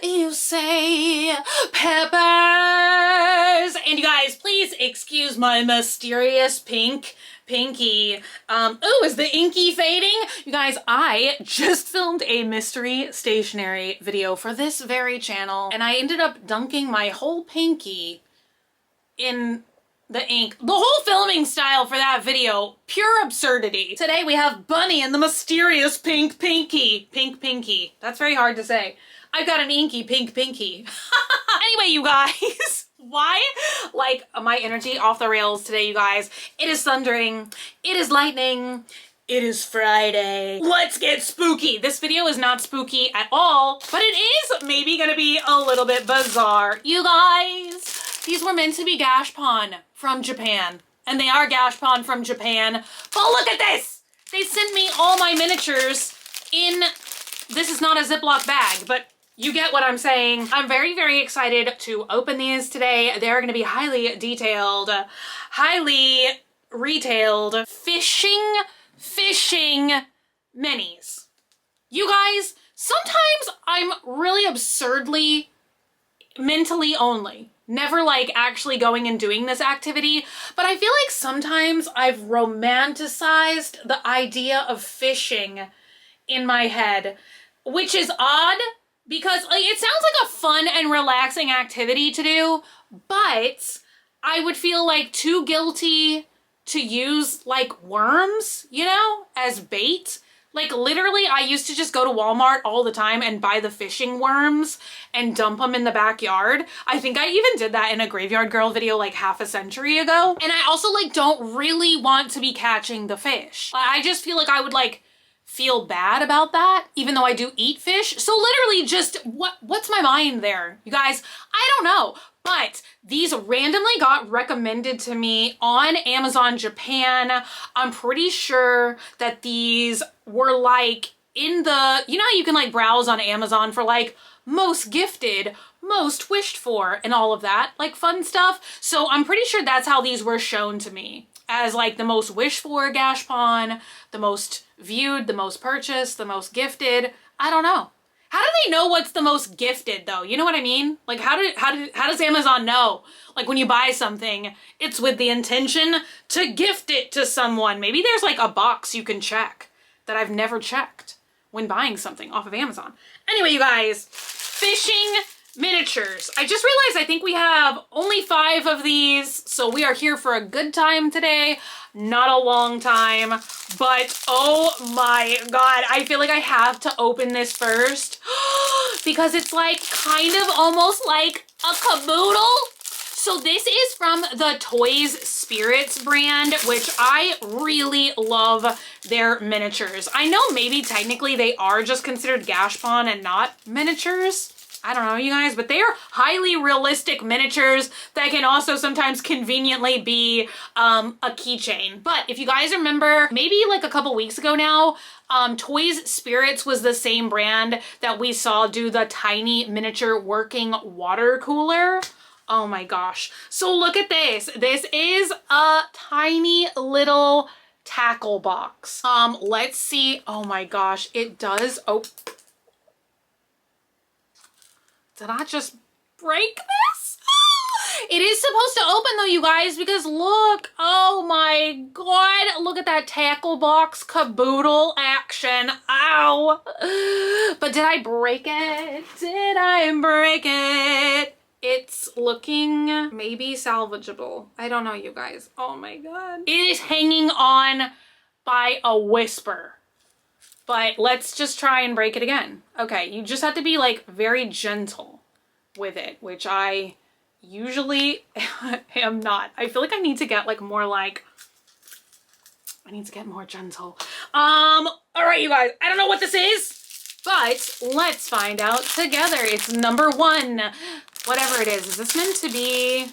You say peppers. And you guys, please excuse my mysterious pinky. Oh, is the inky fading? You guys, I just filmed a mystery stationery video for this very channel, and I ended up dunking my whole pinky in the ink. The whole filming style for that video, pure absurdity. Today we have Bunny and the mysterious pink pinky. Pink pinky. That's very hard to say. I've got an inky pink pinky. Anyway, you guys, why? Like, my energy off the rails today, you guys. It is thundering. It is lightning. It is Friday. Let's get spooky. This video is not spooky at all, but it is maybe gonna be a little bit bizarre. You guys, these were meant to be gashpon from Japan, and they are gashpon from Japan, but look at this! They sent me all my miniatures in, this is not a Ziploc bag, but you get what I'm saying. I'm very, very excited to open these today. They're gonna be highly detailed, highly retailed fishing minis. You guys, sometimes I'm really absurdly mentally only. Never like actually going and doing this activity, but I feel like sometimes I've romanticized the idea of fishing in my head, which is odd because like, it sounds like a fun and relaxing activity to do, but I would feel like too guilty to use like worms, you know, as bait. Like literally I used to just go to Walmart all the time and buy the fishing worms and dump them in the backyard. I think I even did that in a Graveyard Girl video like half a century ago. And I also like don't really want to be catching the fish. I just feel like I would like feel bad about that, even though I do eat fish. So literally just what's my mind there? You guys, I don't know. But these randomly got recommended to me on Amazon Japan. I'm pretty sure that these were like in the, you know how you can like browse on Amazon for like most gifted, most wished for and all of that like fun stuff. So I'm pretty sure that's how these were shown to me, as like the most wished for gashpon, the most viewed, the most purchased, the most gifted. I don't know. How do they know what's the most gifted though? You know what I mean? Like how does Amazon know? Like when you buy something, it's with the intention to gift it to someone. Maybe there's like a box you can check that I've never checked when buying something off of Amazon. Anyway, you guys, fishing miniatures. I just realized I think we have only 5 of these, so we are here for a good time today. Not a long time, but oh my god, I feel like I have to open this first because it's like kind of almost like a caboodle. So this is from the Toys Spirits brand, which I really love their miniatures. I know maybe technically they are just considered gashpon and not miniatures. I don't know, you guys, but they are highly realistic miniatures that can also sometimes conveniently be a keychain. But if you guys remember, maybe like a couple weeks ago now, Toys Spirits was the same brand that we saw do the tiny miniature working water cooler. Oh my gosh. So look at this. This is a tiny little tackle box. Let's see. Oh my gosh, it does. Oh. Did I just break this? It is supposed to open though, you guys, because look, oh my god, look at that tackle box caboodle action. Ow. But did I break it? Did I break it? It's looking maybe salvageable. I don't know, you guys. Oh my god. It is hanging on by a whisper. But let's just try and break it again. Okay, you just have to be like very gentle with it, which I usually am not. I feel like I need to get like more like, I need to get more gentle. All right, you guys, I don't know what this is, but let's find out together. It's number 1, whatever it is. Is this meant to be?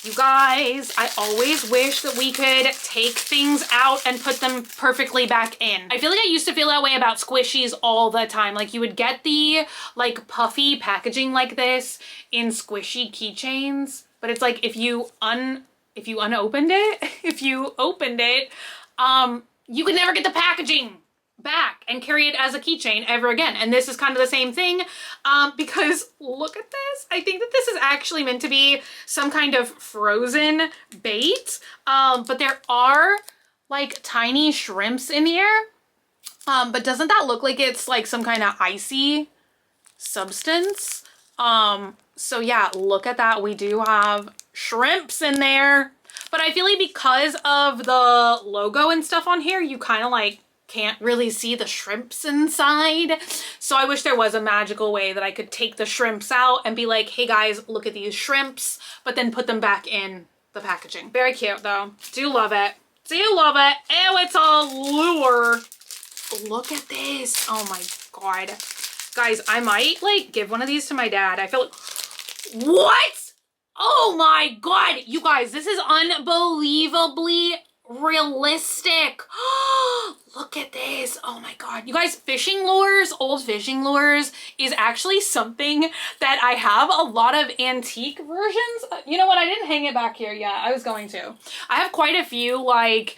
You guys, I always wish that we could take things out and put them perfectly back in. I feel like I used to feel that way about squishies all the time. Like you would get the like puffy packaging like this in squishy keychains, but it's like if you opened it, you could never get the packaging back and carry it as a keychain ever again. And this is kind of the same thing, because look at this. I think that this is actually meant to be some kind of frozen bait, but there are like tiny shrimps in here. But doesn't that look like it's like some kind of icy substance? So yeah, look at that. We do have shrimps in there, but I feel like because of the logo and stuff on here, you kind of like can't really see the shrimps inside. So I wish there was a magical way that I could take the shrimps out and be like, hey guys, look at these shrimps, but then put them back in the packaging. Very cute though. Do love it. Do love it. Ew, it's a lure. Look at this. Oh my God. Guys, I might like give one of these to my dad. I feel like, what? Oh my God. You guys, this is unbelievably realistic. Look at this. Oh my God. You guys, fishing lures, old fishing lures is actually something that I have a lot of antique versions. You know what? I didn't hang it back here yet. I was going to. I have quite a few like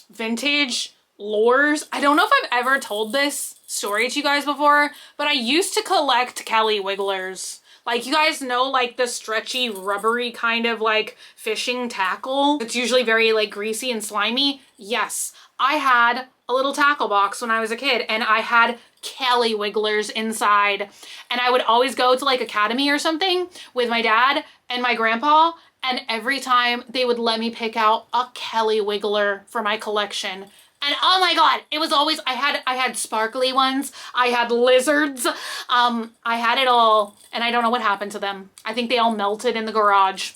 vintage lures. I don't know if I've ever told this story to you guys before, but I used to collect Kelly Wigglers. Like, you guys know, like the stretchy, rubbery kind of like fishing tackle. It's usually very like greasy and slimy. Yes, I had a little tackle box when I was a kid and I had Kelly Wigglers inside. And I would always go to like Academy or something with my dad and my grandpa. And every time they would let me pick out a Kelly Wiggler for my collection. And oh my God, it was always, I had sparkly ones. I had lizards. I had it all. And I don't know what happened to them. I think they all melted in the garage.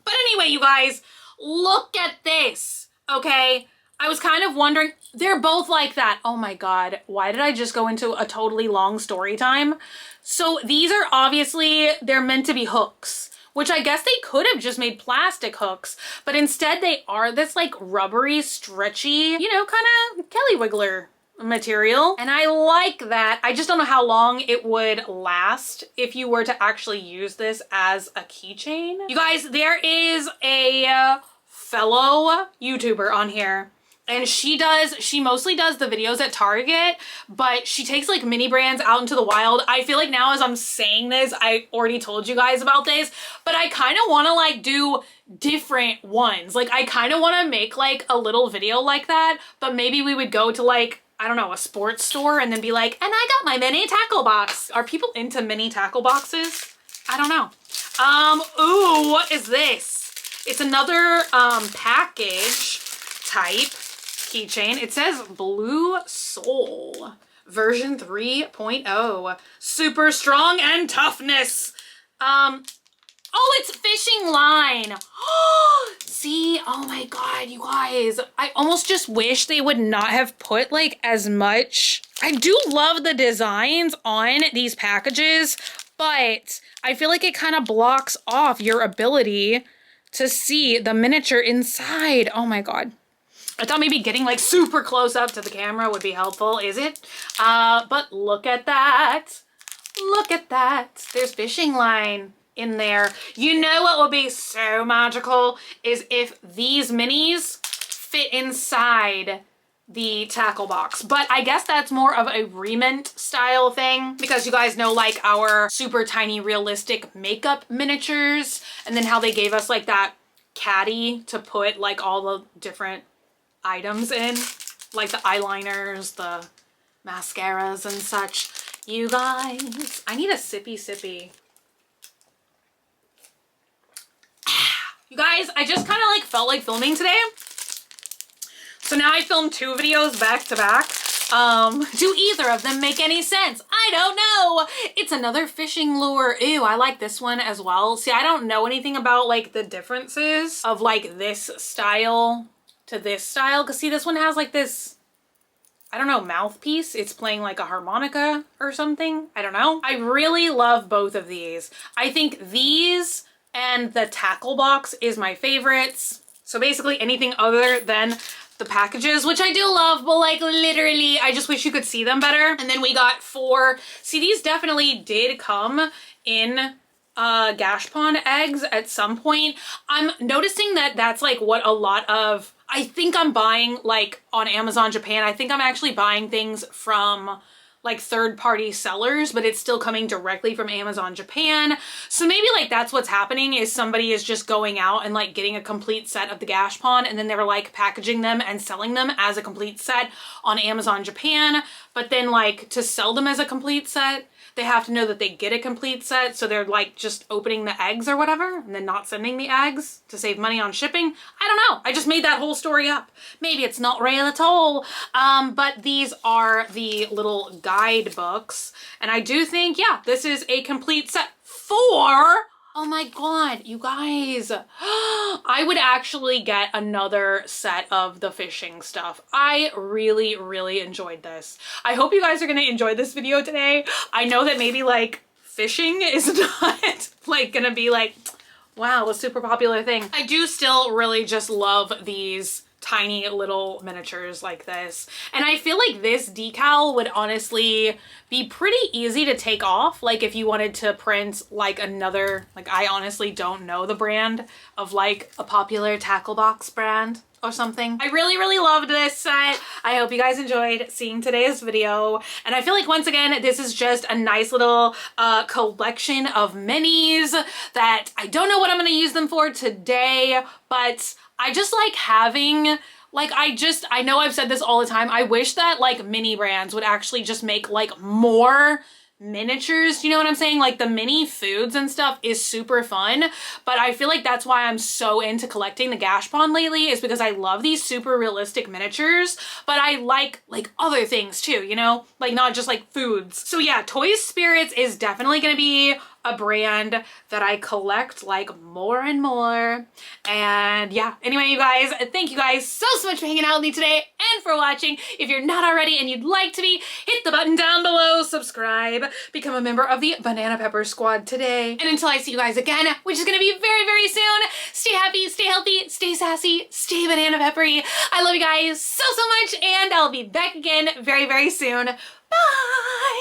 But anyway, you guys, look at this, okay? I was kind of wondering, they're both like that. Oh my God, why did I just go into a totally long story time? So these are obviously, they're meant to be hooks, which I guess they could have just made plastic hooks, but instead they are this like rubbery, stretchy, you know, kind of Kelly Wiggler material. And I like that. I just don't know how long it would last if you were to actually use this as a keychain. You guys, there is a fellow YouTuber on here. And she mostly does the videos at Target, but she takes like mini brands out into the wild. I feel like now as I'm saying this, I already told you guys about this, but I kind of want to like do different ones. Like I kind of want to make like a little video like that, but maybe we would go to like, I don't know, a sports store and then be like, and I got my mini tackle box. Are people into mini tackle boxes? I don't know. Ooh, what is this? It's another package type keychain. It says Blue Soul version 3.0. Super strong and toughness. Oh, it's fishing line. See, oh my God, you guys. I almost just wish they would not have put like as much. I do love the designs on these packages, but I feel like it kind of blocks off your ability to see the miniature inside. Oh my God. I thought maybe getting like super close up to the camera would be helpful. Is it? But look at that. Look at that. There's fishing line in there. You know what would be so magical is if these minis fit inside the tackle box. But I guess that's more of a remint style thing because you guys know like our super tiny realistic makeup miniatures and then how they gave us like that caddy to put like all the different items in, like the eyeliners, the mascaras and such. You guys, I need a sippy. You guys, I just kind of like felt like filming today. So now I filmed 2 videos back to back. Do either of them make any sense? I don't know. It's another fishing lure. Ew, I like this one as well. See, I don't know anything about like the differences of like this style to this style. Because see, this one has like this, I don't know, mouthpiece. It's playing like a harmonica or something. I don't know. I really love both of these. I think these and the tackle box is my favorites. So basically anything other than the packages, which I do love, but like literally, I just wish you could see them better. And then we got 4. See, these definitely did come in gash pond eggs at some point. I'm noticing that that's like what a lot of, I think I'm buying like on Amazon Japan, I think I'm actually buying things from like third-party sellers, but it's still coming directly from Amazon Japan. So maybe like that's what's happening, is somebody is just going out and like getting a complete set of the Gashpon, and then they're like packaging them and selling them as a complete set on Amazon Japan. But then like to sell them as a complete set, they have to know that they get a complete set, so they're like just opening the eggs or whatever and then not sending the eggs to save money on shipping. I don't know. I just made that whole story up. Maybe it's not real at all. But these are the little guidebooks, and I do think, yeah, this is a complete set for... Oh my God, you guys, I would actually get another set of the fishing stuff. I really, really enjoyed this. I hope you guys are gonna enjoy this video today. I know that maybe like fishing is not like gonna be like, wow, a super popular thing. I do still really just love these tiny little miniatures like this. And I feel like this decal would honestly be pretty easy to take off. Like if you wanted to print like another, like I honestly don't know the brand of like a popular tackle box brand or something. I really, really loved this set. I hope you guys enjoyed seeing today's video. And I feel like once again, this is just a nice little collection of minis that I don't know what I'm gonna use them for today, but I just like having, like, I know I've said this all the time. I wish that like mini brands would actually just make like more miniatures. You know what I'm saying? Like the mini foods and stuff is super fun, but I feel like that's why I'm so into collecting the Gashpon lately, is because I love these super realistic miniatures, but I like other things too, you know, like not just like foods. So yeah, Toy Spirits is definitely gonna be a brand that I collect like more and more. And yeah, anyway, you guys, thank you guys so much for hanging out with me today and for watching. If you're not already and you'd like to be, hit the button down below, subscribe, become a member of the Banana Pepper Squad today. And until I see you guys again, which is gonna be very, very soon, stay happy, stay healthy, stay sassy, stay banana peppery. I love you guys so much, and I'll be back again very, very soon. Bye!